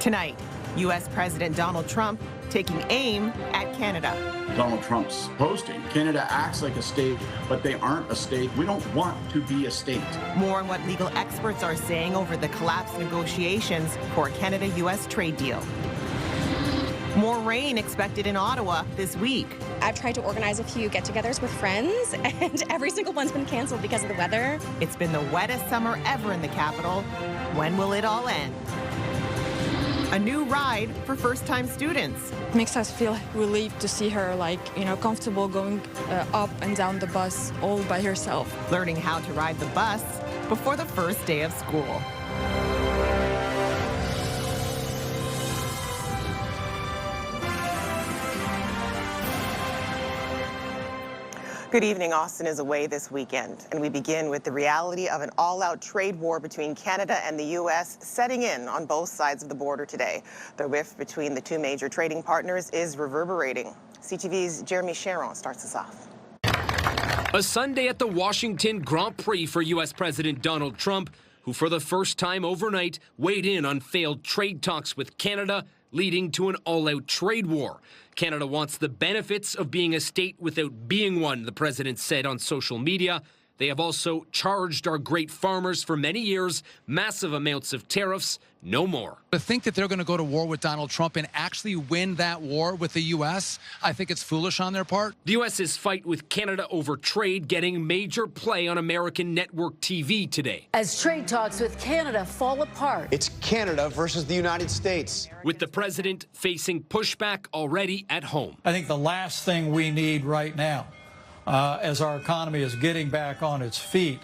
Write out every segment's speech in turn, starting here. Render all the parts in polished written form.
Tonight, U.S. President Donald Trump taking aim at Canada. Donald Trump's posting, Canada acts like a state, but they aren't a state. We don't want to be a state. More on what legal experts are saying over the collapsed negotiations for a Canada-U.S. trade deal. More rain expected in Ottawa this week. I've tried to organize a few get-togethers with friends, and every single one's been canceled because of the weather. It's been the wettest summer ever in the capital. When will it all end? A new ride for first-time students. It makes us feel relieved to see her, comfortable going up and down the bus all by herself. Learning how to ride the bus before the first day of school. Good evening. Austin is away this weekend, and we begin with the reality of an all-out trade war between Canada and the U.S. setting in on both sides of the border today. The rift between the two major trading partners is reverberating. CTV's Jeremie Charron starts us off. A Sunday at the Washington Grand Prix for U.S. President Donald Trump, who for the first time overnight weighed in on failed trade talks with Canada, leading to an all-out trade war. Canada wants the benefits of being a state without being one, the president said on social media. They have also charged our great farmers for many years massive amounts of tariffs. No more. To think that they're going to go to war with Donald Trump and actually win that war with the U.S., I think it's foolish on their part. The U.S.'s fight with Canada over trade getting major play on American network TV today. As trade talks with Canada fall apart. It's Canada versus the United States. With the president facing pushback already at home. I think the last thing we need right now, as our economy is getting back on its feet,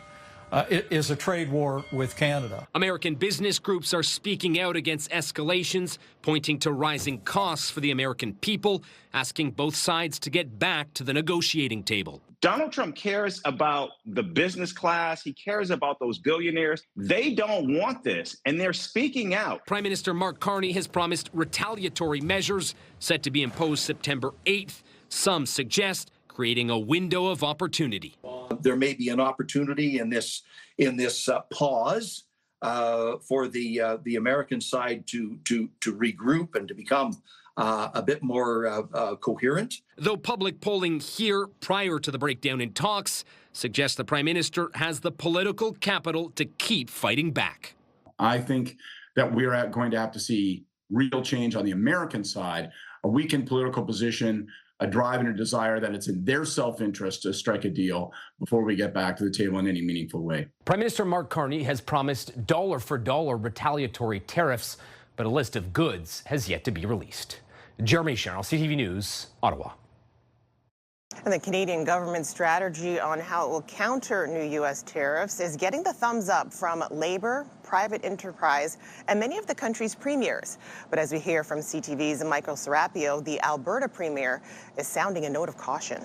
is a trade war with Canada. American business groups are speaking out against escalations, pointing to rising costs for the American people, asking both sides to get back to the negotiating table. Donald Trump cares about the business class. He cares about those billionaires. They don't want this, and they're speaking out. Prime Minister Mark Carney has promised retaliatory measures set to be imposed September 8th. Some suggest creating a window of opportunity. There may be an opportunity in this pause for the American side to regroup and to become a bit more coherent. Though public polling here prior to the breakdown in talks suggests the Prime Minister has the political capital to keep fighting back. I think that we're going to have to see real change on the American side, a weakened political position, a drive and a desire that it's in their self-interest to strike a deal before we get back to the table in any meaningful way. Prime Minister Mark Carney has promised dollar-for-dollar retaliatory tariffs, but a list of goods has yet to be released. Jeremie Charron, CTV News, Ottawa. And the Canadian government's strategy on how it will counter new U.S. tariffs is getting the thumbs up from Labour, private enterprise, and many of the country's premiers. But as we hear from CTV's Michael Serapio, the Alberta premier is sounding a note of caution.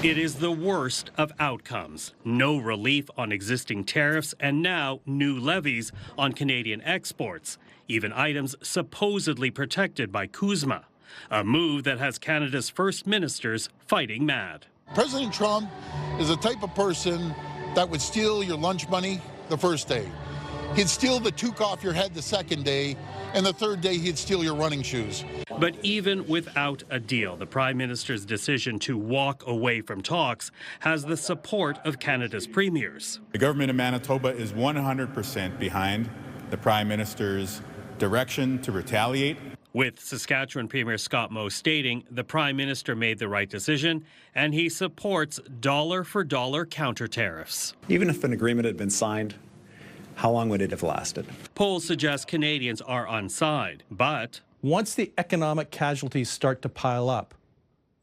It is the worst of outcomes. No relief on existing tariffs and now new levies on Canadian exports, even items supposedly protected by CUSMA. A move that has Canada's first ministers fighting mad. President Trump is the type of person that would steal your lunch money the first day. He'd steal the toque off your head the second day, and the third day he'd steal your running shoes. But even without a deal, the Prime Minister's decision to walk away from talks has the support of Canada's premiers. The government of Manitoba is 100% behind the Prime Minister's direction to retaliate. With Saskatchewan Premier Scott Moe stating the Prime Minister made the right decision and he supports dollar-for-dollar counter tariffs. Even if an agreement had been signed, how long would it have lasted? Polls suggest Canadians are on side, but once the economic casualties start to pile up,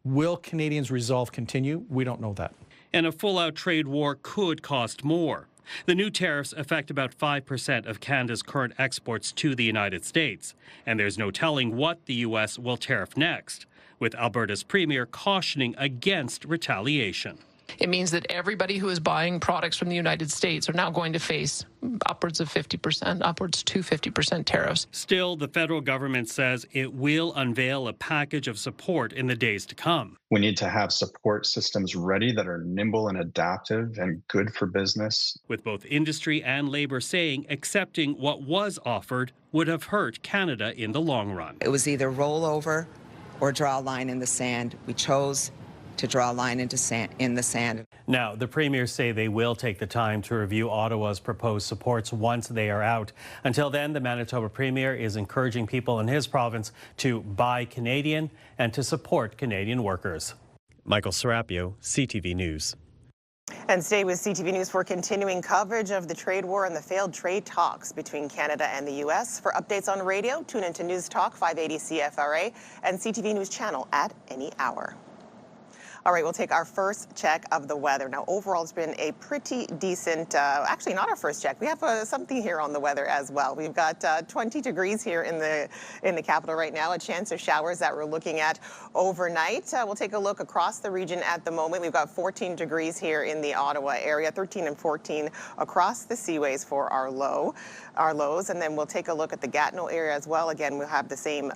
will Canadians' resolve continue? We don't know that. And a full-out trade war could cost more. The new tariffs affect about 5% of Canada's current exports to the United States, and there's no telling what the U.S. will tariff next, with Alberta's premier cautioning against retaliation. It means that everybody who is buying products from the United States are now going to face upwards of 50%, upwards to 50% tariffs. Still, the federal government says it will unveil a package of support in the days to come. We need to have support systems ready that are nimble and adaptive and good for business. With both industry and Labour saying accepting what was offered would have hurt Canada in the long run. It was either roll over or draw a line in the sand. We chose to draw a line in the sand. Now, the premiers say they will take the time to review Ottawa's proposed supports once they are out. Until then, the Manitoba premier is encouraging people in his province to buy Canadian and to support Canadian workers. Michael Serapio, CTV News. And stay with CTV News for continuing coverage of the trade war and the failed trade talks between Canada and the U.S. For updates on radio, tune into News Talk 580 CFRA and CTV News channel at any hour. All right, we'll take our first check of the weather. Now, overall, it's been a pretty decent, actually not our first check. We have something here on the weather as well. We've got 20 degrees here in the capital right now, a chance of showers that we're looking at overnight. We'll take a look across the region at the moment. We've got 14 degrees here in the Ottawa area, 13 and 14 across the seaways for our lows. And then we'll take a look at the Gatineau area as well. Again, we'll have the same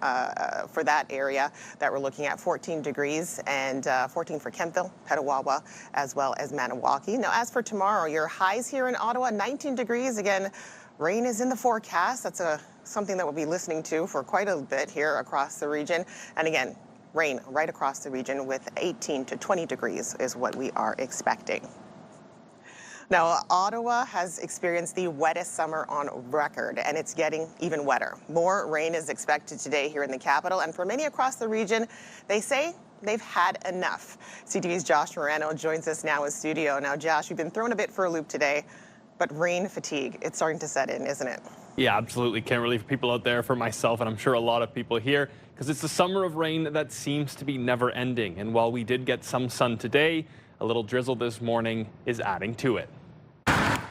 for that area that we're looking at, 14 degrees and 14 for Kemptville, Petawawa, as well as Maniwaki. Now, as for tomorrow, your highs here in Ottawa, 19 degrees. Again, rain is in the forecast. That's something that we'll be listening to for quite a bit here across the region. And again, rain right across the region with 18 to 20 degrees is what we are expecting. Now, Ottawa has experienced the wettest summer on record, and it's getting even wetter. More rain is expected today here in the capital, and for many across the region, they say they've had enough. CTV's Josh Morano joins us now in studio. Now, Josh, we've been thrown a bit for a loop today, but rain fatigue, it's starting to set in, isn't it? Yeah, absolutely, Kimberley. For people out there, for myself, and I'm sure a lot of people here, because it's the summer of rain that seems to be never ending. And while we did get some sun today, a little drizzle this morning is adding to it.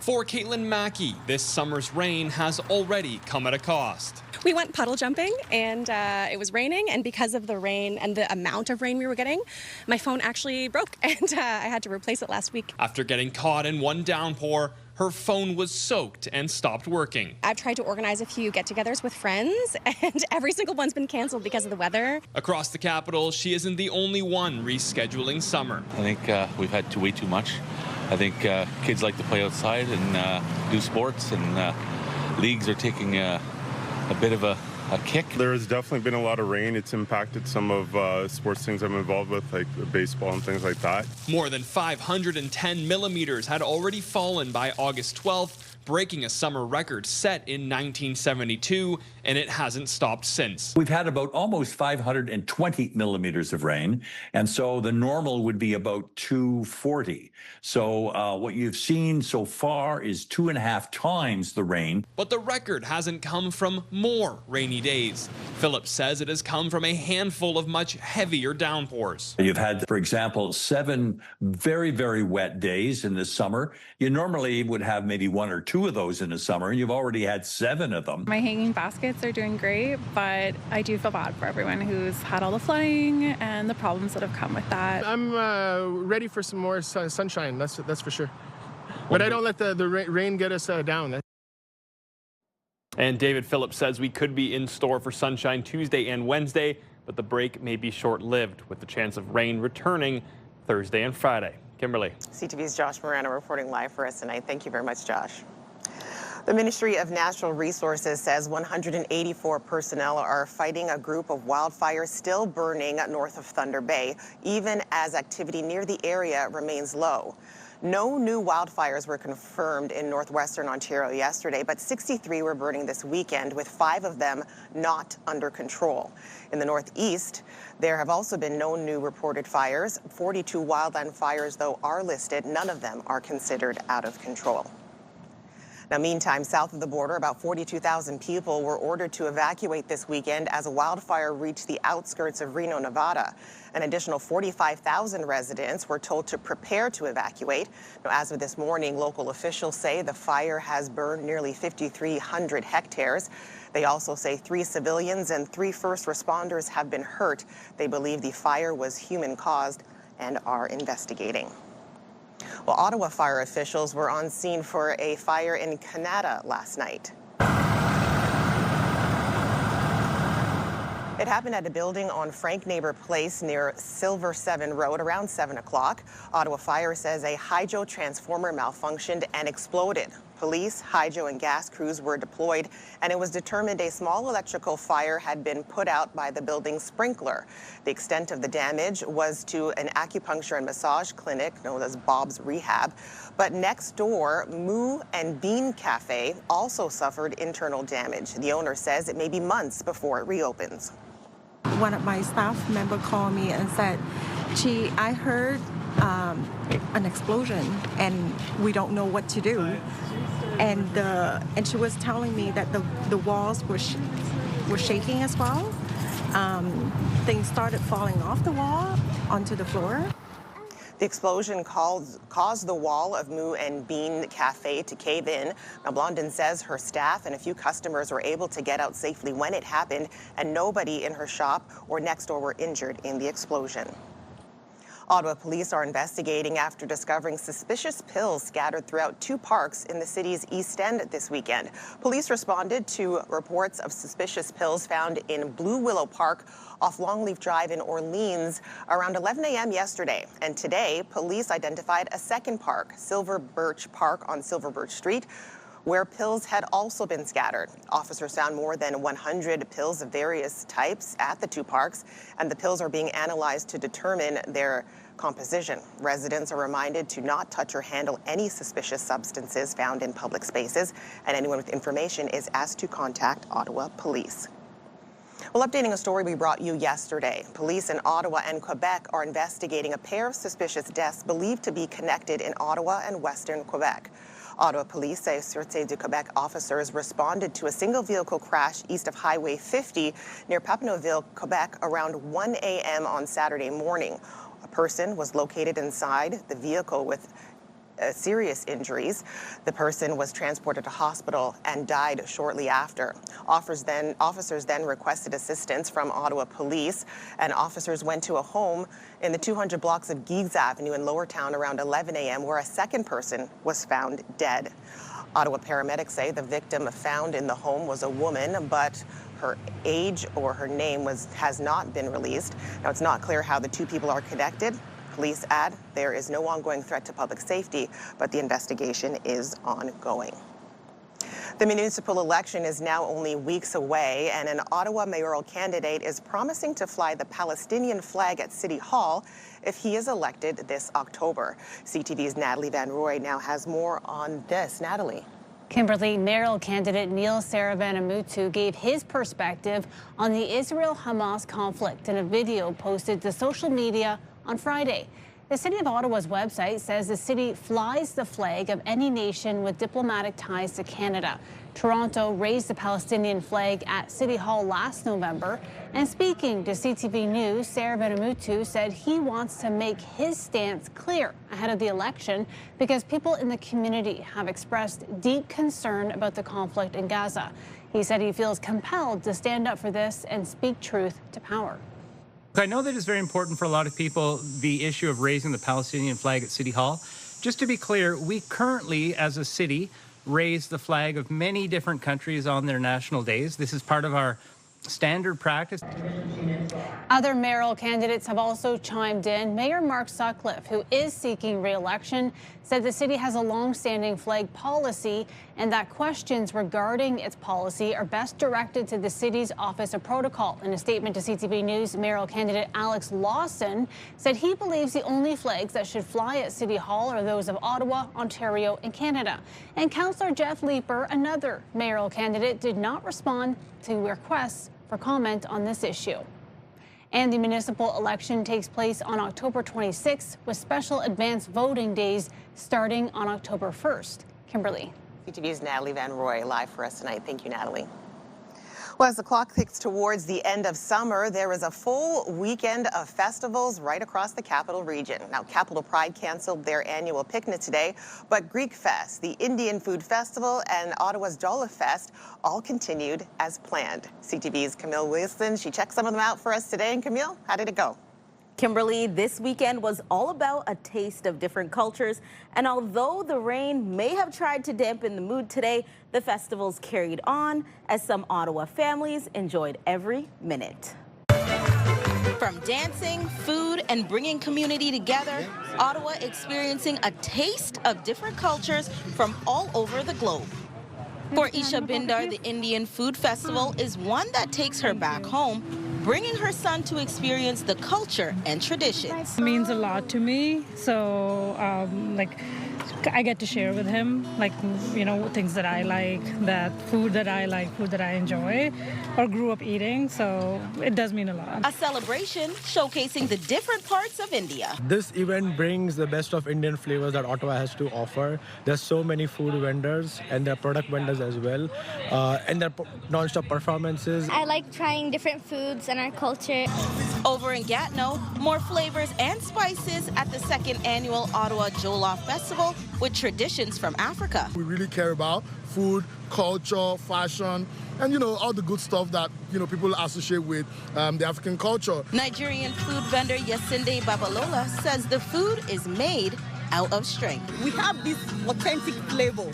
For Caitlin Mackey, this summer's rain has already come at a cost. We went puddle jumping and it was raining, and because of the rain and the amount of rain we were getting, my phone actually broke and I had to replace it last week. After getting caught in one downpour, her phone was soaked and stopped working. I've tried to organize a few get-togethers with friends and every single one's been canceled because of the weather. Across the capital, she isn't the only one rescheduling summer. I think we've had way too much. I think kids like to play outside and do sports, and leagues are taking a bit of a kick. There's definitely been a lot of rain. It's impacted some of sports things I'm involved with, like baseball and things like that. More than 510 millimeters had already fallen by August 12th, breaking a summer record set in 1972, and it hasn't stopped since. We've had about almost 520 millimeters of rain, and so the normal would be about 240. So what you've seen so far is 2.5 times the rain. But the record hasn't come from more rainy days. Phillips says it has come from a handful of much heavier downpours. You've had, for example, 7 very, very wet days in the summer. You normally would have maybe 1 or 2 of those in the summer, and you've already had 7 of them. My hanging baskets are doing great, but I do feel bad for everyone who's had all the flooding and the problems that have come with that. I'm ready for some more sunshine, that's for sure. But I don't let the rain get us down. And David Phillips says we could be in store for sunshine Tuesday and Wednesday, but the break may be short-lived, with the chance of rain returning Thursday and Friday. Kimberley. CTV's Josh Morano reporting live for us tonight. Thank you very much, Josh. The Ministry of Natural Resources says 184 personnel are fighting a group of wildfires still burning north of Thunder Bay, even as activity near the area remains low. No new wildfires were confirmed in northwestern Ontario yesterday, but 63 were burning this weekend, with 5 of them not under control. In the northeast, there have also been no new reported fires. 42 wildland fires, though, are listed. None of them are considered out of control. Now, meantime, south of the border, about 42,000 people were ordered to evacuate this weekend as a wildfire reached the outskirts of Reno, Nevada. An additional 45,000 residents were told to prepare to evacuate. Now, as of this morning, local officials say the fire has burned nearly 5,300 hectares. They also say 3 civilians and 3 first responders have been hurt. They believe the fire was human-caused and are investigating. Well, Ottawa fire officials were on scene for a fire in Kanata last night. It happened at a building on Frank Neighbor Place near Silver 7 Road around 7 o'clock. Ottawa Fire says a hydro transformer malfunctioned and exploded. Police, hydro, and gas crews were deployed, and it was determined a small electrical fire had been put out by the building's sprinkler. The extent of the damage was to an acupuncture and massage clinic known as Bob's Rehab. But next door, Moo and Bean Cafe also suffered internal damage. The owner says it may be months before it reopens. One of my staff members called me and said, "Gee, I heard an explosion and we don't know what to do." And she was telling me that the walls were shaking as well. Things started falling off the wall onto the floor. The explosion caused the wall of Moo and Bean Cafe to cave in. Now, Blondin says her staff and a few customers were able to get out safely when it happened, and nobody in her shop or next door were injured in the explosion. Ottawa police are investigating after discovering suspicious pills scattered throughout 2 parks in the city's East End this weekend. Police responded to reports of suspicious pills found in Blue Willow Park off Longleaf Drive in Orleans around 11 a.m. yesterday. And today, police identified a second park, Silver Birch Park on Silver Birch Street, where pills had also been scattered. Officers found more than 100 pills of various types at the 2 parks, and the pills are being analyzed to determine their composition. Residents are reminded to not touch or handle any suspicious substances found in public spaces, and anyone with information is asked to contact Ottawa Police. Well, updating a story we brought you yesterday, police in Ottawa and Quebec are investigating a pair of suspicious deaths believed to be connected in Ottawa and Western Quebec. Ottawa police say Sûreté du Québec officers responded to a single vehicle crash east of Highway 50 near Papineauville, Quebec around 1 a.m. on Saturday morning. A person was located inside the vehicle with serious injuries. The person was transported to hospital and died shortly after. Officers then requested assistance from Ottawa police, and officers went to a home in the 200 blocks of Guigues Avenue in Lower Town around 11 a.m. where a second person was found dead. Ottawa paramedics say the victim found in the home was a woman, but her age or her name has not been released. Now, it's not clear how the 2 people are connected. Police add there is no ongoing threat to public safety, but the investigation is ongoing. The municipal election is now only weeks away, and an Ottawa mayoral candidate is promising to fly the Palestinian flag at City Hall if he is elected this October. CTV's Natalie Van Roy now has more on this. Natalie. Kimberley, mayoral candidate Neil Saravanamuttu gave his perspective on the Israel-Hamas conflict in a video posted to social media on Friday. The City of Ottawa's website says the city flies the flag of any nation with diplomatic ties to Canada. Toronto raised the Palestinian flag at City Hall last November. And speaking to CTV News, Saravanamuttu said he wants to make his stance clear ahead of the election because people in the community have expressed deep concern about the conflict in Gaza. He said he feels compelled to stand up for this and speak truth to power. I know that it's very important for a lot of people, the issue of raising the Palestinian flag at City Hall. Just to be clear, we currently, as a city, raise the flag of many different countries on their national days. This is part of our standard practice. Other mayoral candidates have also chimed in. Mayor Mark Sutcliffe, who is seeking re-election, said the city has a long-standing flag policy and that questions regarding its policy are best directed to the city's Office of Protocol. In a statement to CTV News, mayoral candidate Alex Lawson said he believes the only flags that should fly at City Hall are those of Ottawa, Ontario, and Canada. And Councillor Jeff Leeper, another mayoral candidate, did not respond to requests for comment on this issue. And the municipal election takes place on October 26th with special advance voting days starting on October 1st. Kimberley. CTV's Natalie Van Roy live for us tonight. Thank you, Natalie. Well, as the clock ticks towards the end of summer, there is a full weekend of festivals right across the Capital Region. Now, Capital Pride canceled their annual picnic today, but Greek Fest, the Indian Food Festival, and Ottawa's Jolliff Fest all continued as planned. CTV's Camille Wilson, she checked some of them out for us today. And Camille, how did it go? Kimberley, this weekend was all about a taste of different cultures, and although the rain may have tried to dampen the mood today, the festivals carried on as some Ottawa families enjoyed every minute. From dancing, food, and bringing community together, Ottawa experiencing a taste of different cultures from all over the globe. For Isha Bindar, the Indian Food Festival is one that takes her back home, bringing her son to experience the culture and traditions. It means a lot to me, so I get to share with him, things that I like, food that I enjoy, or grew up eating, so it does mean a lot. A celebration showcasing the different parts of India. This event brings the best of Indian flavors that Ottawa has to offer. There's so many food vendors, and there are product vendors as well, and there are non-stop performances. I like trying different foods and our culture. Over in Gatineau, more flavors and spices at the second annual Ottawa Jollof Festival with traditions from Africa. We really care about food, culture, fashion, and all the good stuff that people associate with the African culture. Nigerian food vendor Yasinde Babalola says the food is made out of strength. We have this authentic flavor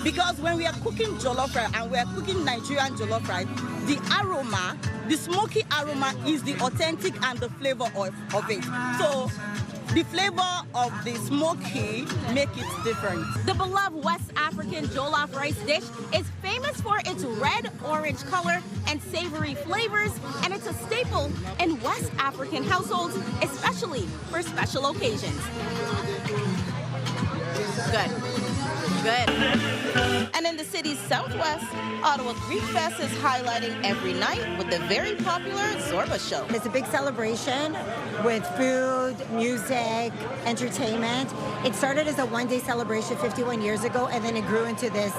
because when we are cooking jollof rice and we are cooking Nigerian jollof rice, the aroma, the smoky aroma is the authentic and the flavor of it. So the flavor of the smoky make it different. The beloved West African jollof rice dish is famous for its red-orange color and savory flavors, and it's a staple in West African households, especially for special occasions. Good. And in the city's southwest, Ottawa Greek Fest is highlighting every night with the very popular Zorba show. It's a big celebration with food, music, entertainment. It started as a one-day celebration 51 years ago, and then it grew into this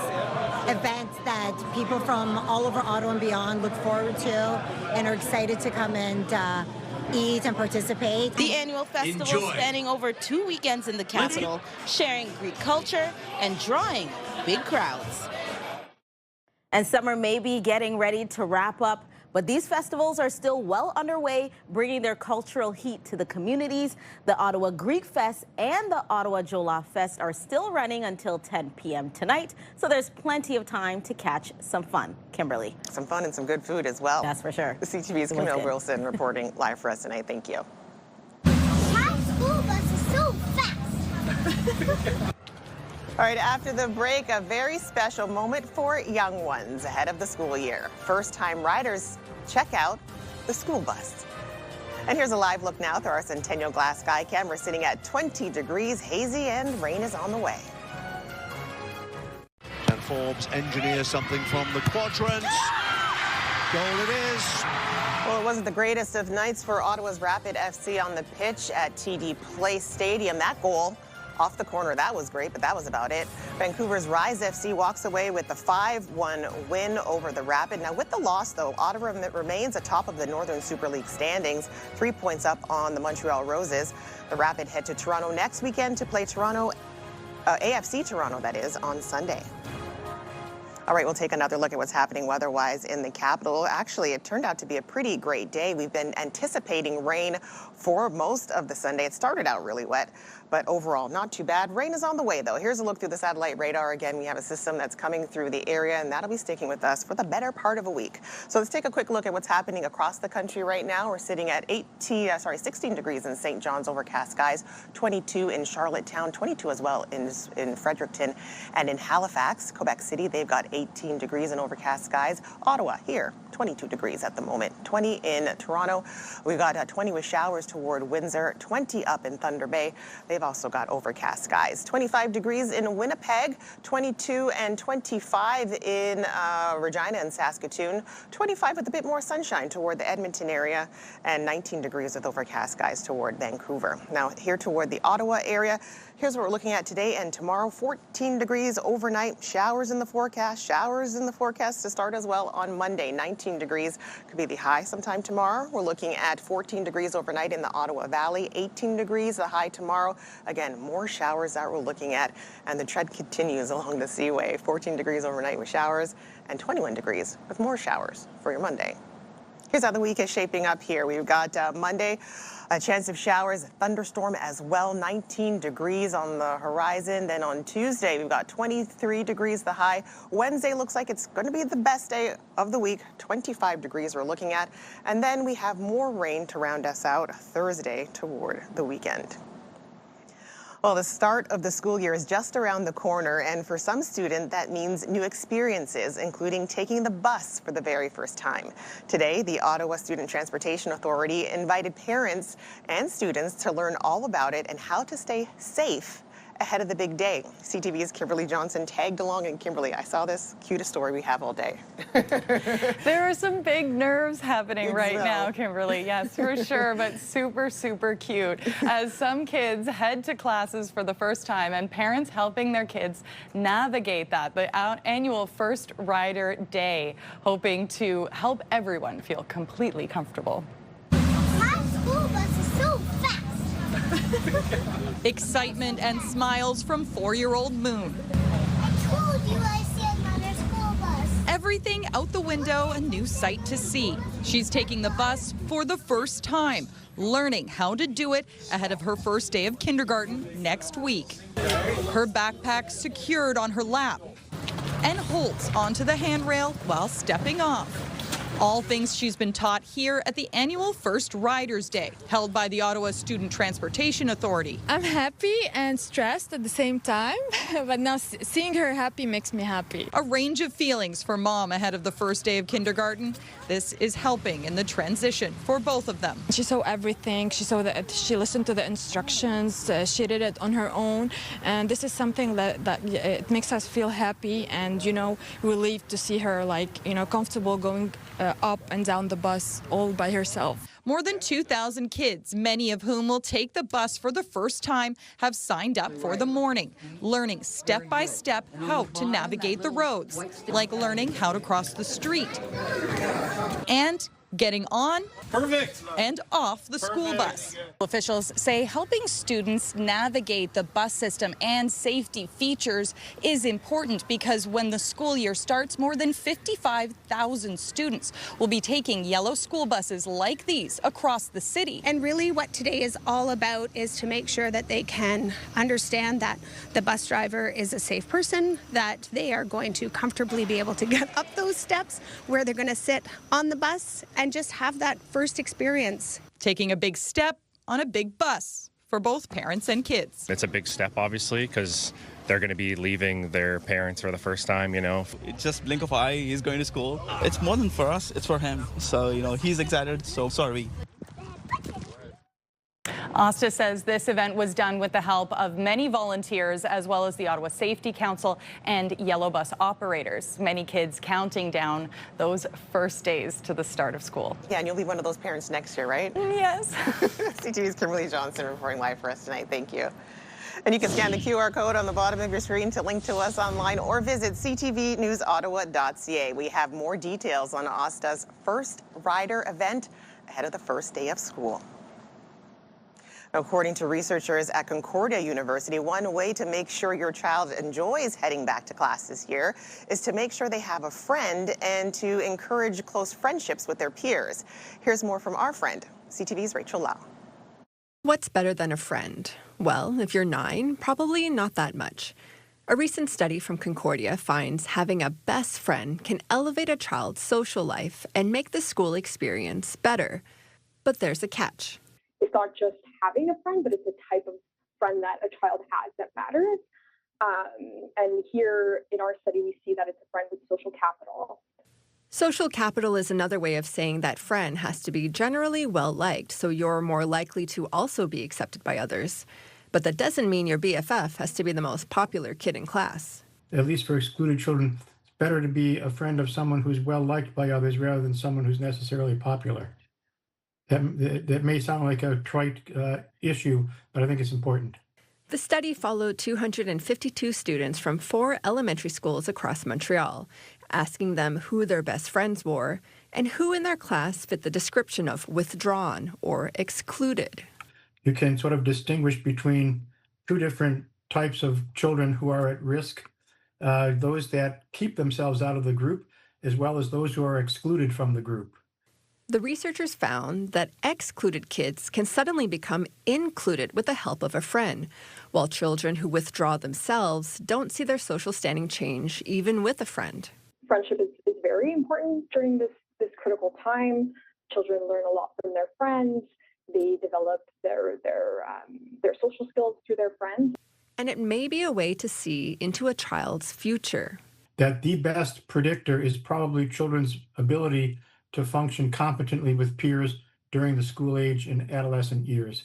event that people from all over Ottawa and beyond look forward to and are excited to come and eat and participate. The annual festival spanning over 2 weekends in the capital, sharing Greek culture and drawing big crowds. And summer may be getting ready to wrap up, but these festivals are still well underway, bringing their cultural heat to the communities. The Ottawa Greek Fest and the Ottawa Jollof Fest are still running until 10 p.m. tonight, so there's plenty of time to catch some fun. Kimberly. Some fun and some good food as well. That's for sure. The CTV's Camille Wilson reporting live for us tonight. Thank you. My school bus is so fast. All right, after the break, a very special moment for young ones ahead of the school year. First-time riders check out the school bus. And here's a live look now through our Centennial Glass Sky Cam. We're sitting at 20 degrees, hazy, and rain is on the way. And Forbes engineers something from the quadrant. Goal it is. Well, it wasn't the greatest of nights for Ottawa's Rapid FC on the pitch at TD Place Stadium. That goal off the corner, that was great, but that was about it. Vancouver's Rise FC walks away with the 5-1 win over the Rapid. Now, with the loss, though, Ottawa remains atop of the Northern Super League standings, 3 points up on the Montreal Roses. The Rapid head to Toronto next weekend to play AFC Toronto, that is, on Sunday. All right, we'll take another look at what's happening weather-wise in the capital. Actually, it turned out to be a pretty great day. We've been anticipating rain for most of the Sunday. It started out really wet, but overall, not too bad. Rain is on the way, though. Here's a look through the satellite radar. Again, we have a system that's coming through the area, and that'll be sticking with us for the better part of a week. So let's take a quick look at what's happening across the country right now. We're sitting at 16 degrees in St. John's, overcast skies, 22 in Charlottetown, 22 as well in Fredericton, and in Halifax, Quebec City, they've got 18 degrees and overcast skies. Ottawa here, 22 degrees at the moment. 20 in Toronto. We've got 20 with showers toward Windsor, 20 up in Thunder Bay. They've also got overcast skies. 25 degrees in Winnipeg, 22 and 25 in Regina and Saskatoon, 25 with a bit more sunshine toward the Edmonton area, and 19 degrees with overcast skies toward Vancouver. Now here toward the Ottawa area, here's what we're looking at today and tomorrow. 14 degrees overnight, showers in the forecast to start as well on Monday. 19 degrees could be the high sometime tomorrow. We're looking at 14 degrees overnight in the Ottawa Valley, 18 degrees the high tomorrow. Again, more showers that we're looking at, and the trend continues along the Seaway. 14 degrees overnight with showers and 21 degrees with more showers for your Monday. Here's how the week is shaping up here. We've got Monday, a chance of showers, a thunderstorm as well, 19 degrees on the horizon. Then on Tuesday, we've got 23 degrees the high. Wednesday looks like it's going to be the best day of the week, 25 degrees we're looking at. And then we have more rain to round us out Thursday toward the weekend. Well, the start of the school year is just around the corner, and for some students, that means new experiences, including taking the bus for the very first time. Today, the Ottawa Student Transportation Authority invited parents and students to learn all about it and how to stay safe ahead of the big day. CTV's Kimberley Johnson tagged along, and Kimberley, I saw this cutest story we have all day. There are some big nerves happening right now, Kimberley. Yes, for sure, but super, super cute. As some kids head to classes for the first time and parents helping their kids navigate that, the annual First Rider Day, hoping to help everyone feel completely comfortable. My school bus is so fast. Excitement and smiles from 4-year-old Moon. I told you I see another school bus. Everything out the window, a new sight to see. She's taking the bus for the first time, learning how to do it ahead of her first day of kindergarten next week. Her backpack secured on her lap and holds onto the handrail while stepping off. All things she's been taught here at the annual First Riders Day, held by the Ottawa Student Transportation Authority. I'm happy and stressed at the same time, but now seeing her happy makes me happy. A range of feelings for Mom ahead of the first day of kindergarten. This is helping in the transition for both of them. She saw everything. She listened to the instructions. She did it on her own, and this is something that it makes us feel happy and relieved to see her comfortable going up and down the bus all by herself. More than 2,000 kids, many of whom will take the bus for the first time, have signed up for the morning, learning step by step how to navigate the roads, like learning how to cross the street and getting on and off the school bus. Officials say helping students navigate the bus system and safety features is important because when the school year starts, more than 55,000 students will be taking yellow school buses like these across the city. And really what today is all about is to make sure that they can understand that the bus driver is a safe person, that they are going to comfortably be able to get up those steps where they're going to sit on the bus and just have that first experience. Taking a big step on a big bus for both parents and kids. It's a big step, obviously, because they're going to be leaving their parents for the first time, It's just blink of an eye, he's going to school. It's more than for us, it's for him. So, he's excited, so sorry. Asta says this event was done with the help of many volunteers as well as the Ottawa Safety Council and yellow bus operators. Many kids counting down those first days to the start of school. Yeah, and you'll be one of those parents next year, right? Yes. CTV's Kimberley Johnson reporting live for us tonight. Thank you. And you can scan the QR code on the bottom of your screen to link to us online or visit ctvnewsottawa.ca. We have more details on Asta's First Rider event ahead of the first day of school. According to researchers at Concordia University, one way to make sure your child enjoys heading back to class this year is to make sure they have a friend and to encourage close friendships with their peers. Here's more from our friend, CTV's Rachel Lau. What's better than a friend? Well, if you're 9, probably not that much. A recent study from Concordia finds having a best friend can elevate a child's social life and make the school experience better. But there's a catch. It's not just having a friend, but it's the type of friend that a child has that matters. And here in our study, we see that it's a friend with social capital. Social capital is another way of saying that friend has to be generally well-liked, so you're more likely to also be accepted by others. But that doesn't mean your BFF has to be the most popular kid in class. At least for excluded children, it's better to be a friend of someone who's well-liked by others rather than someone who's necessarily popular. That may sound like a trite issue, but I think it's important. The study followed 252 students from 4 elementary schools across Montreal, asking them who their best friends were and who in their class fit the description of withdrawn or excluded. You can sort of distinguish between 2 different types of children who are at risk, those that keep themselves out of the group, as well as those who are excluded from the group. The researchers found that excluded kids can suddenly become included with the help of a friend, while children who withdraw themselves don't see their social standing change even with a friend. Friendship is very important during this critical time. Children learn a lot from their friends. They develop their social skills through their friends. And it may be a way to see into a child's future. That the best predictor is probably children's ability to function competently with peers during the school age and adolescent years.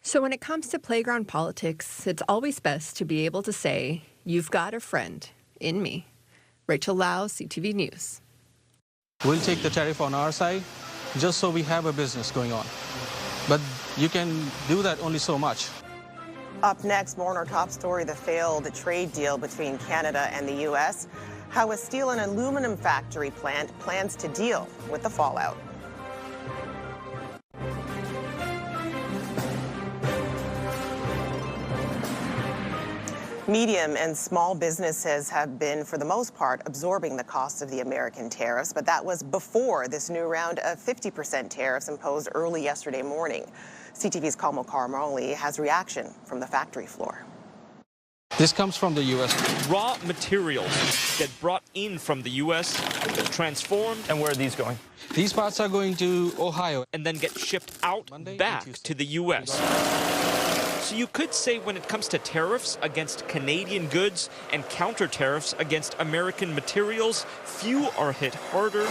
So when it comes to playground politics, it's always best to be able to say, you've got a friend in me. Rachel Lau, CTV News. We'll take the tariff on our side just so we have a business going on. But you can do that only so much. Up next, more on our top story, the failed trade deal between Canada and the U.S., how a steel and aluminum factory plant plans to deal with the fallout. Medium and small businesses have been, for the most part, absorbing the cost of the American tariffs, but that was before this new round of 50% tariffs imposed early yesterday morning. CTV's Kalmo Karmali has reaction from the factory floor. This comes from the U.S. Raw materials get brought in from the U.S., transformed. And where are these going? These parts are going to Ohio. And then get shipped out back to the U.S. So you could say when it comes to tariffs against Canadian goods and counter tariffs against American materials, few are hit harder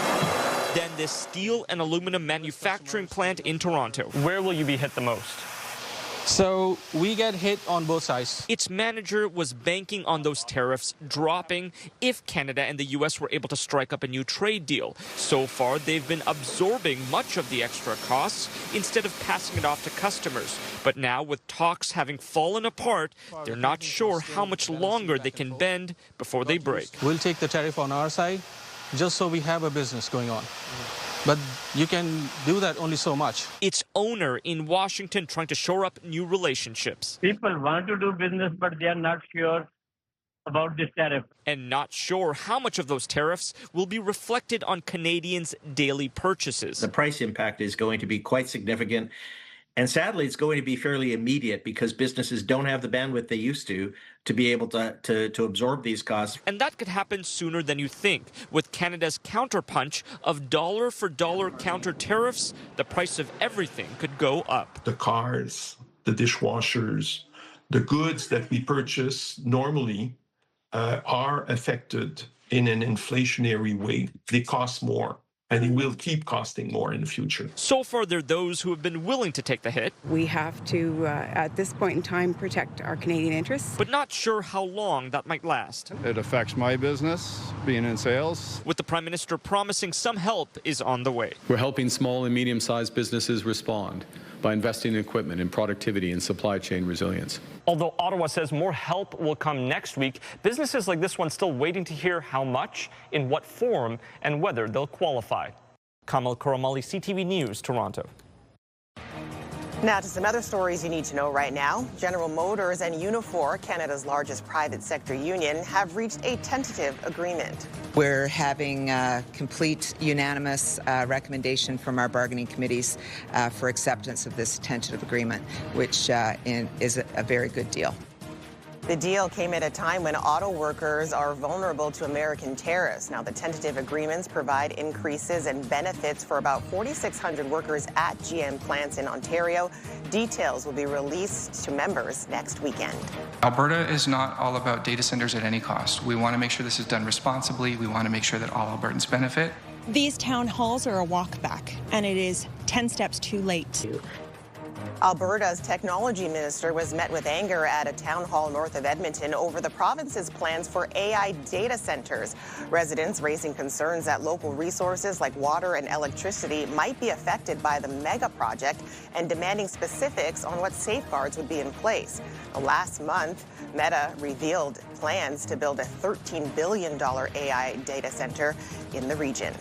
than this steel and aluminum manufacturing plant in Toronto. Where will you be hit the most? So we get hit on both sides. Its manager was banking on those tariffs dropping if Canada and the U.S. were able to strike up a new trade deal. So far, they've been absorbing much of the extra costs instead of passing it off to customers. But now, with talks having fallen apart, they're not sure how much longer they can bend before they break. We'll take the tariff on our side just so we have a business going on. But you can do that only so much. Its owner in Washington trying to shore up new relationships. People want to do business, but they are not sure about this tariff. And not sure how much of those tariffs will be reflected on Canadians' daily purchases. The price impact is going to be quite significant. And sadly, it's going to be fairly immediate because businesses don't have the bandwidth they used to be able to absorb these costs. And that could happen sooner than you think. With Canada's counterpunch of dollar-for-dollar counter tariffs, the price of everything could go up. The cars, the dishwashers, the goods that we purchase normally are affected in an inflationary way. They cost more. And it will keep costing more in the future. So far, there are those who have been willing to take the hit. We have to, at this point in time, protect our Canadian interests. But not sure how long that might last. It affects my business, being in sales. With the Prime Minister promising some help is on the way. We're helping small and medium-sized businesses respond by investing in equipment and productivity and supply chain resilience. Although Ottawa says more help will come next week, businesses like this one still waiting to hear how much, in what form, and whether they'll qualify. Kamal Koramali, CTV News, Toronto. Now to some other stories you need to know right now. General Motors and Unifor, Canada's largest private sector union, have reached a tentative agreement. We're having a complete unanimous recommendation from our bargaining committees for acceptance of this tentative agreement, which is a very good deal. The deal came at a time when auto workers are vulnerable to American tariffs. Now, the tentative agreements provide increases and benefits for about 4,600 workers at GM plants in Ontario. Details will be released to members next weekend. Alberta is not all about data centers at any cost. We want to make sure this is done responsibly. We want to make sure that all Albertans benefit. These town halls are a walk back, and it is 10 steps too late. Alberta's technology minister was met with anger at a town hall north of Edmonton over the province's plans for AI data centers. Residents raising concerns that local resources like water and electricity might be affected by the mega project and demanding specifics on what safeguards would be in place. Last month, Meta revealed plans to build a $13 billion AI data center in the region.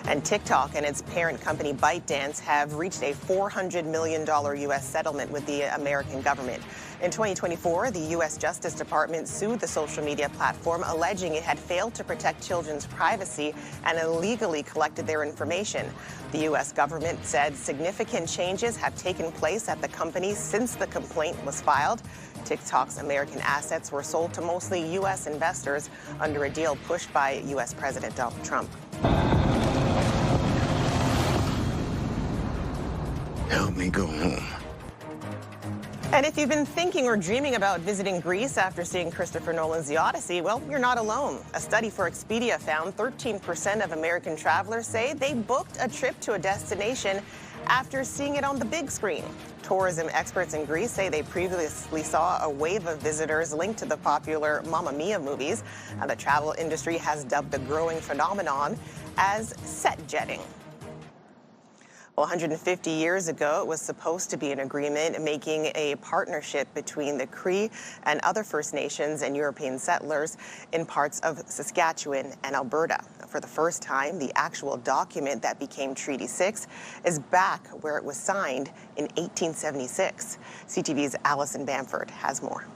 And TikTok and its parent company ByteDance have reached a $400 million U.S. settlement with the American government. In 2024, the U.S. Justice Department sued the social media platform, alleging it had failed to protect children's privacy and illegally collected their information. The U.S. government said significant changes have taken place at the company since the complaint was filed. TikTok's American assets were sold to mostly U.S. investors under a deal pushed by U.S. President Donald Trump. Help me go home. And if you've been thinking or dreaming about visiting Greece after seeing Christopher Nolan's The Odyssey, well, you're not alone. A study for Expedia found 13% of American travelers say they booked a trip to a destination after seeing it on the big screen. Tourism experts in Greece say they previously saw a wave of visitors linked to the popular Mamma Mia movies. The travel industry has dubbed the growing phenomenon as set jetting. Well, 150 years ago, it was supposed to be an agreement making a partnership between the Cree and other First Nations and European settlers in parts of Saskatchewan and Alberta. For the first time, the actual document that became Treaty 6 is back where it was signed in 1876. CTV's Allison Bamford has more.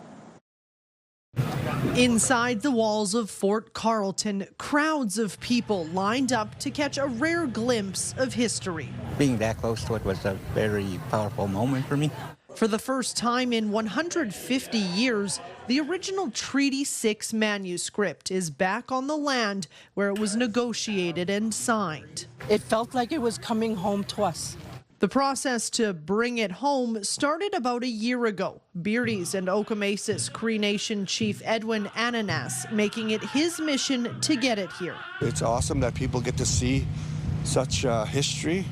Inside the walls of Fort Carlton, crowds of people lined up to catch a rare glimpse of history. Being that close to it was a very powerful moment for me. For the first time in 150 years, the original Treaty 6 manuscript is back on the land where it was negotiated and signed. It felt like it was coming home to us. The process to bring it home started about a year ago. Beardy's and Okomasis Cree Nation Chief Edwin Ananas making it his mission to get it here. It's awesome that people get to see such history.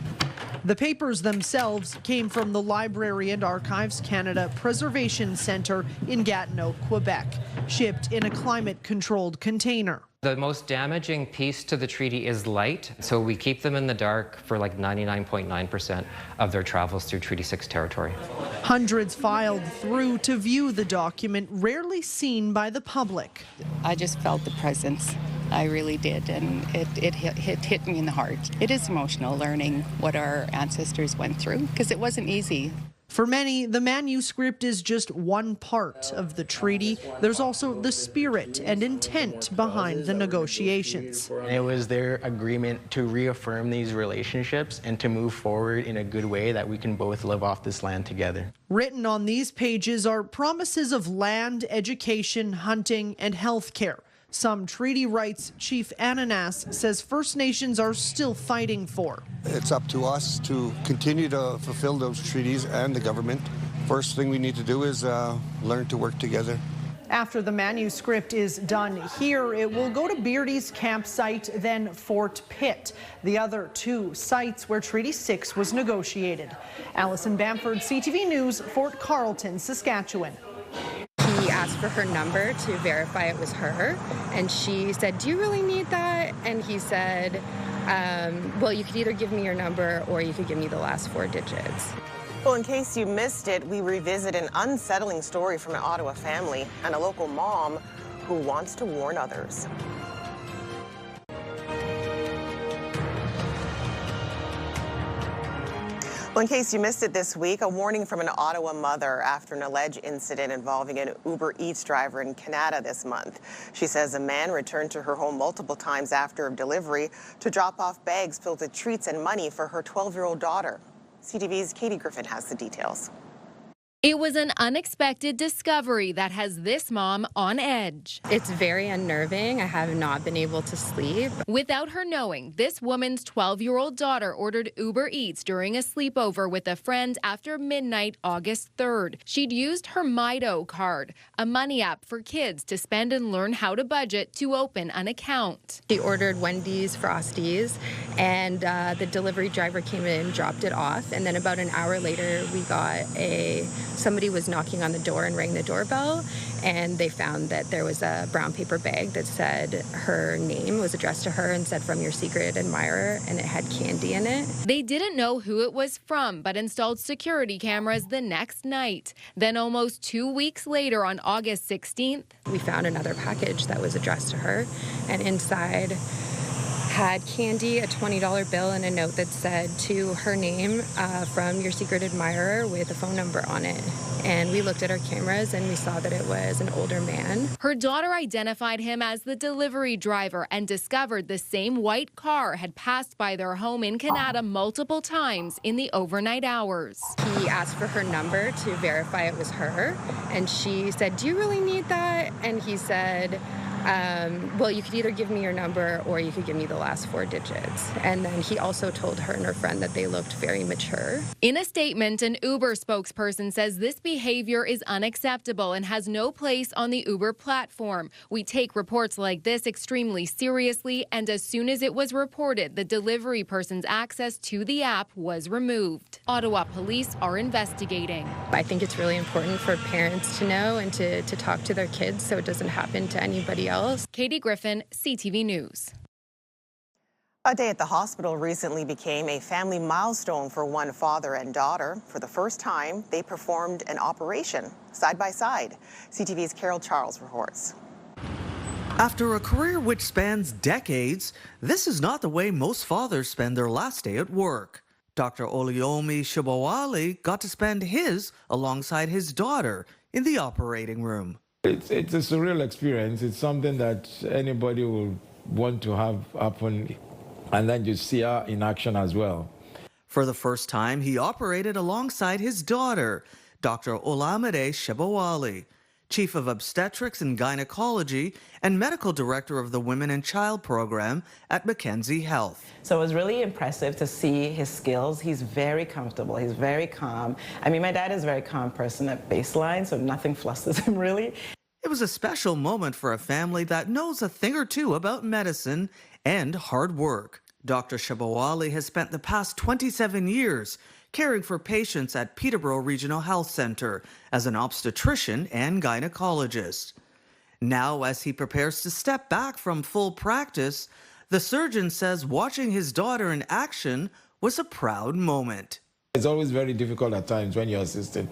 The papers themselves came from the Library and Archives Canada Preservation Centre in Gatineau, Quebec, shipped in a climate-controlled container. The most damaging piece to the treaty is light, so we keep them in the dark for like 99.9% of their travels through Treaty 6 territory. Hundreds filed through to view the document, rarely seen by the public. I just felt the presence. I really did, and it hit me in the heart. It is emotional learning what our ancestors went through, because it wasn't easy. For many, the manuscript is just one part of the treaty. There's also the spirit and intent behind the negotiations. It was their agreement to reaffirm these relationships and to move forward in a good way that we can both live off this land together. Written on these pages are promises of land, education, hunting, and health care. Some treaty rights Chief Ananas says First Nations are still fighting for. It's up to us to continue to fulfill those treaties and the government. First thing we need to do is learn to work together. After the manuscript is done here, it will go to Beardy's campsite, then Fort Pitt, the other two sites where Treaty 6 was negotiated. Allison Bamford, CTV News, Fort Carlton, Saskatchewan. He asked for her number to verify it was her, and she said, "Do you really need that?" And he said, well, you could either give me your number or you could give me the last 4 digits. Well, in case you missed it, we revisit an unsettling story from an Ottawa family and a local mom who wants to warn others. Well, in case you missed it this week, a warning from an Ottawa mother after an alleged incident involving an Uber Eats driver in Kanata this month. She says a man returned to her home multiple times after a delivery to drop off bags filled with treats and money for her 12-year-old daughter. CTV's Katie Griffin has the details. It was an unexpected discovery that has this mom on edge. It's very unnerving. I have not been able to sleep. Without her knowing, this woman's 12-year-old daughter ordered Uber Eats during a sleepover with a friend after midnight, August 3rd. She'd used her Mido card, a money app for kids to spend and learn how to budget, to open an account. She ordered Wendy's Frosties, and the delivery driver came in, dropped it off, and then about an hour later, we got somebody was knocking on the door and rang the doorbell, and they found that there was a brown paper bag that said her name was addressed to her and said, "From your secret admirer," and it had candy in it. They didn't know who it was from, but installed security cameras the next night. Then almost 2 weeks later, on August 16th, we found another package that was addressed to her, and inside had candy, a $20 bill, and a note that said to her name from your secret admirer with a phone number on it. And we looked at our cameras and we saw that it was an older man. Her daughter identified him as the delivery driver and discovered the same white car had passed by their home in Kanata multiple times in the overnight hours. He asked for her number to verify it was her, and she said, "Do you really need that?" And he said, well, you could either give me your number or you could give me the last 4 digits. And then he also told her and her friend that they looked very mature. In a statement, an Uber spokesperson says this behavior is unacceptable and has no place on the Uber platform. We take reports like this extremely seriously, and as soon as it was reported, the delivery person's access to the app was removed. Ottawa police are investigating. I think it's really important for parents to know and to talk to their kids so it doesn't happen to anybody else. Katie Griffin, CTV News. A day at the hospital recently became a family milestone for one father and daughter. For the first time, they performed an operation side by side. CTV's Carol Charles reports. After a career which spans decades, this is not the way most fathers spend their last day at work. Dr. Oliomi Shibawale got to spend his alongside his daughter in the operating room. It's a surreal experience. It's something that anybody will want to have happen, and then you see her in action as well. For the first time, he operated alongside his daughter, Dr. Olamide Shibawale, Chief of Obstetrics and Gynecology and Medical Director of the Women and Child Program at Mackenzie Health. So it was really impressive to see his skills. He's very comfortable. He's very calm. I mean, my dad is a very calm person at baseline, so nothing flusters him really. It was a special moment for a family that knows a thing or two about medicine and hard work. Dr. Shibawale has spent the past 27 years caring for patients at Peterborough Regional Health Centre as an obstetrician and gynecologist. Now, as he prepares to step back from full practice, the surgeon says watching his daughter in action was a proud moment. It's always very difficult at times when you're assisted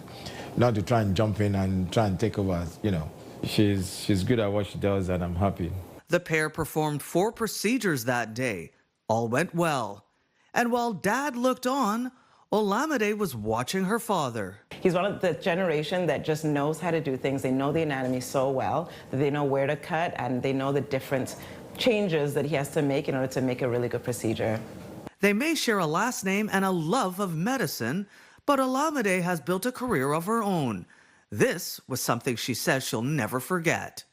not to try and jump in and try and take over, you know. She's good at what she does, and I'm happy. The pair performed 4 procedures that day. All went well. And while Dad looked on, Olamide was watching her father. He's one of the generation that just knows how to do things. They know the anatomy so well that they know where to cut, and they know the different changes that he has to make in order to make a really good procedure. They may share a last name and a love of medicine, but Olamide has built a career of her own. This was something she says she'll never forget.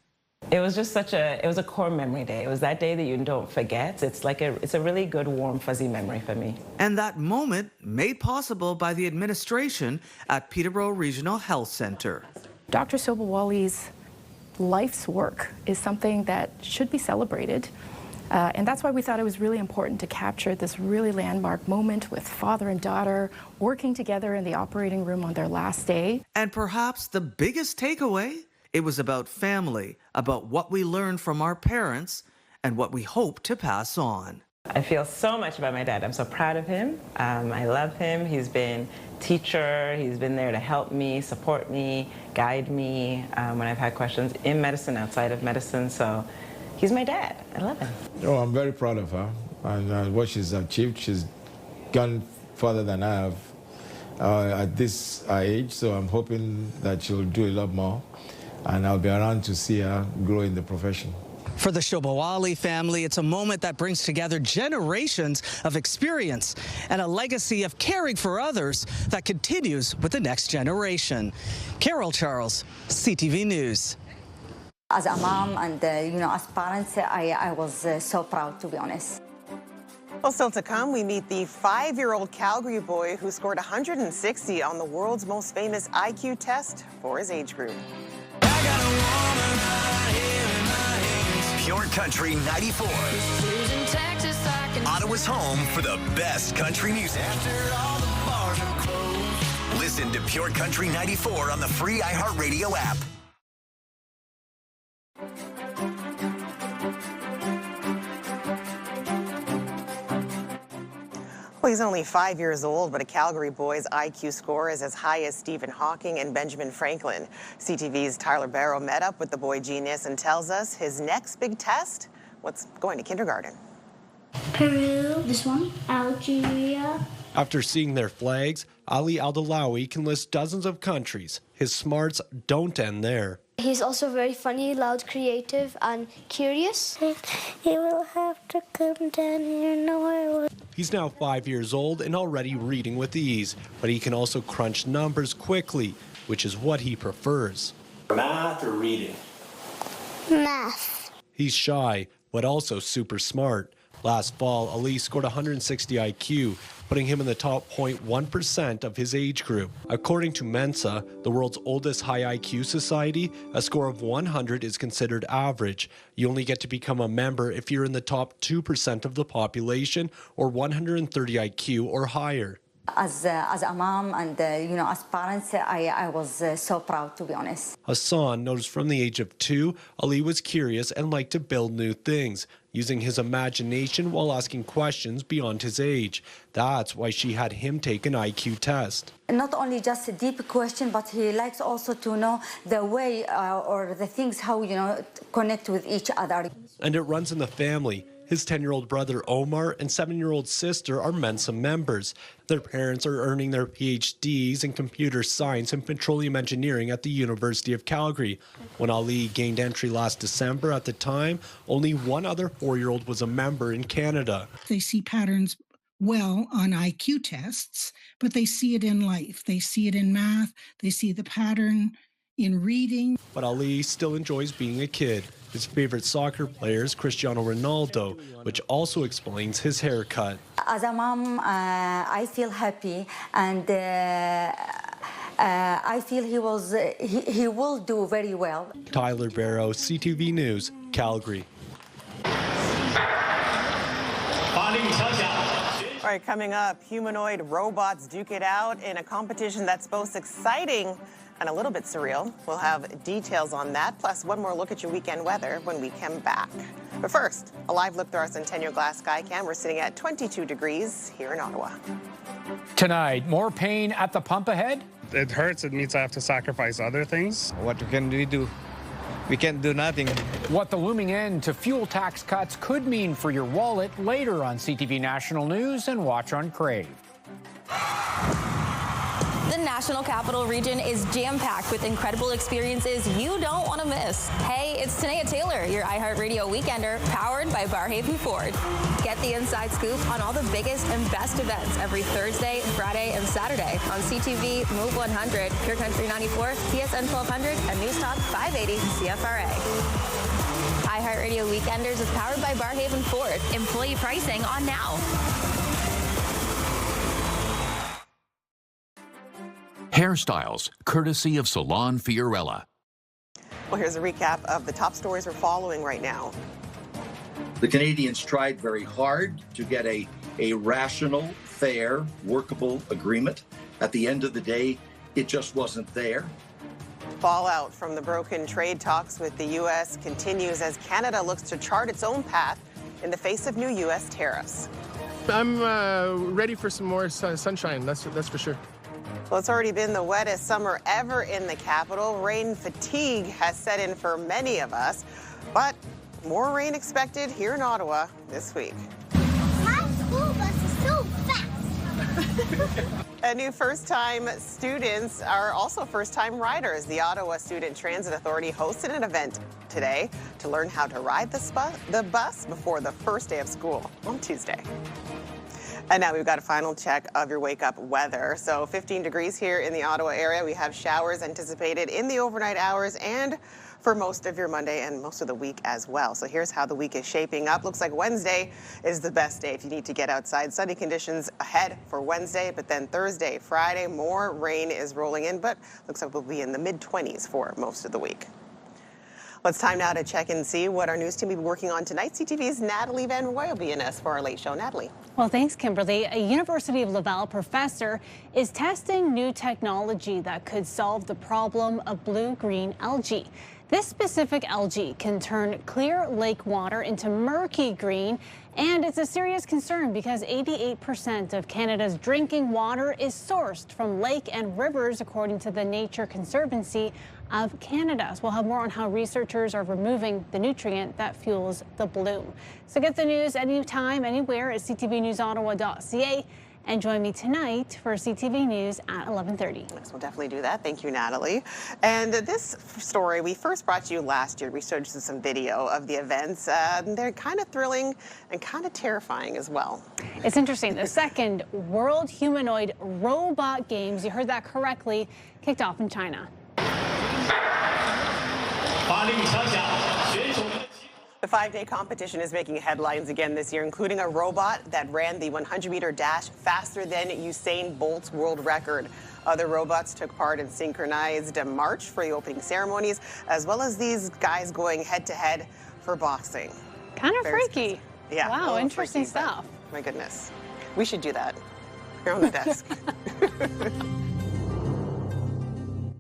It was just it was a core memory day. It was that day that you don't forget. It's a really good, warm, fuzzy memory for me. And that moment made possible by the administration at Peterborough Regional Health Centre. Dr. Shibawale's life's work is something that should be celebrated. And that's why we thought it was really important to capture this really landmark moment with father and daughter working together in the operating room on their last day. And perhaps the biggest takeaway, it was about family, about what we learned from our parents and what we hope to pass on. I feel so much about my dad. I'm so proud of him. I love him. He's been teacher. He's been there to help me, support me, guide me when I've had questions in medicine, outside of medicine. So he's my dad. I love him. Oh, I'm very proud of her and what she's achieved. She's gone further than I have at this age, so I'm hoping that she'll do a lot more, and I'll be around to see her grow in the profession. For the Shibawale family, it's a moment that brings together generations of experience and a legacy of caring for others that continues with the next generation. Carol Charles, CTV News. As a mom and, as parents, I was so proud, to be honest. Well, still to come, we meet the 5-year-old Calgary boy who scored 160 on the world's most famous IQ test for his age group. Pure Country 94. Ottawa's home for the best country music. Listen to Pure Country 94 on the free iHeartRadio app. Well, he's only 5 years old, but a Calgary boy's IQ score is as high as Stephen Hawking and Benjamin Franklin. CTV's Tyler Barrow met up with the boy genius and tells us his next big test, what's going to kindergarten. Peru, this one, Algeria. After seeing their flags, Ali Aldalawi can list dozens of countries. His smarts don't end there. He's also very funny, loud, creative, and curious. You will have to come down here, no I will. He's now 5 years old and already reading with ease, but he can also crunch numbers quickly, which is what he prefers. Math or reading? Math. He's shy, but also super smart. Last fall, Ali scored 160 IQ, putting him in the top 0.1% of his age group. According to Mensa, the world's oldest high IQ society, a score of 100 is considered average. You only get to become a member if you're in the top 2% of the population or 130 IQ or higher. As a mom and, as parents, I was so proud, to be honest. Hassan noticed from the age of 2, Ali was curious and liked to build new things, using his imagination while asking questions beyond his age. That's why she had him take an IQ test. Not only just a deep question, but he likes also to know the way or the things, how, connect with each other. And it runs in the family. His 10-year-old brother Omar and 7-year-old sister are Mensa members. Their parents are earning their PhDs in computer science and petroleum engineering at the University of Calgary. When Ali gained entry last December, at the time, only one other 4-year-old was a member in Canada. They see patterns well on IQ tests, but they see it in life. They see it in math. They see the pattern in reading. But Ali still enjoys being a kid. His favorite soccer player is Cristiano Ronaldo, which also explains his haircut. As a mom, I feel happy, and I feel he will do very well. Tyler Barrow, CTV News, Calgary. All right, coming up, humanoid robots duke it out in a competition that's both exciting and a little bit surreal. We'll have details on that, plus one more look at your weekend weather when we come back. But first, a live look through our Centennial Glass Sky Cam. We're sitting at 22 degrees here in Ottawa. Tonight, more pain at the pump ahead? It hurts. It means I have to sacrifice other things. What can we do? We can't do nothing. What the looming end to fuel tax cuts could mean for your wallet later on CTV National News and watch on Crave. The National Capital Region is jam-packed with incredible experiences you don't want to miss. Hey, it's Tanea Taylor, your iHeartRadio Weekender, powered by Barrhaven Ford. Get the inside scoop on all the biggest and best events every Thursday, Friday, and Saturday on CTV, Move 100, Pure Country 94, TSN 1200, and News Talk 580 CFRA. iHeartRadio Weekenders is powered by Barrhaven Ford. Employee pricing on now. Hairstyles, courtesy of Salon Fiorella. Well, here's a recap of the top stories we're following right now. The Canadians tried very hard to get a rational, fair, workable agreement. At the end of the day, it just wasn't there. Fallout from the broken trade talks with the U.S. continues as Canada looks to chart its own path in the face of new U.S. tariffs. I'm ready for some more sunshine, that's for sure. Well, it's already been the wettest summer ever in the capital. Rain fatigue has set in for many of us, but more rain expected here in Ottawa this week. My school bus is so fast. And new first-time students are also first-time riders. The Ottawa Student Transit Authority hosted an event today to learn how to ride the bus before the first day of school on Tuesday. And now we've got a final check of your wake-up weather. So 15 degrees here in the Ottawa area. We have showers anticipated in the overnight hours and for most of your Monday and most of the week as well. So here's how the week is shaping up. Looks like Wednesday is the best day if you need to get outside. Sunny conditions ahead for Wednesday, but then Thursday, Friday, more rain is rolling in, but looks like we'll be in the mid-20s for most of the week. Well, it's time now to check and see what our news team will be working on tonight. CTV's Natalie Van Roy will be in us for our late show. Natalie. Well, thanks, Kimberley. A University of Laval professor is testing new technology that could solve the problem of blue-green algae. This specific algae can turn clear lake water into murky green, and it's a serious concern because 88% of Canada's drinking water is sourced from lake and rivers, according to the Nature Conservancy of Canada. So we'll have more on how researchers are removing the nutrient that fuels the bloom. So get the news anytime, anywhere at ctvnewsottawa.ca. And join me tonight for CTV News at 11:30. Yes, we'll definitely do that. Thank you, Natalie. And this story we first brought to you last year. We showed you some video of the events. They're kind of thrilling and kind of terrifying as well. It's interesting. The second World Humanoid Robot Games, you heard that correctly, kicked off in China. The 5-day competition is making headlines again this year, including a robot that ran the 100-meter dash faster than Usain Bolt's world record. Other robots took part in synchronized march for the opening ceremonies, as well as these guys going head-to-head for boxing. Kind of freaky. Yeah. Wow, interesting stuff. My goodness. We should do that. Here on the desk.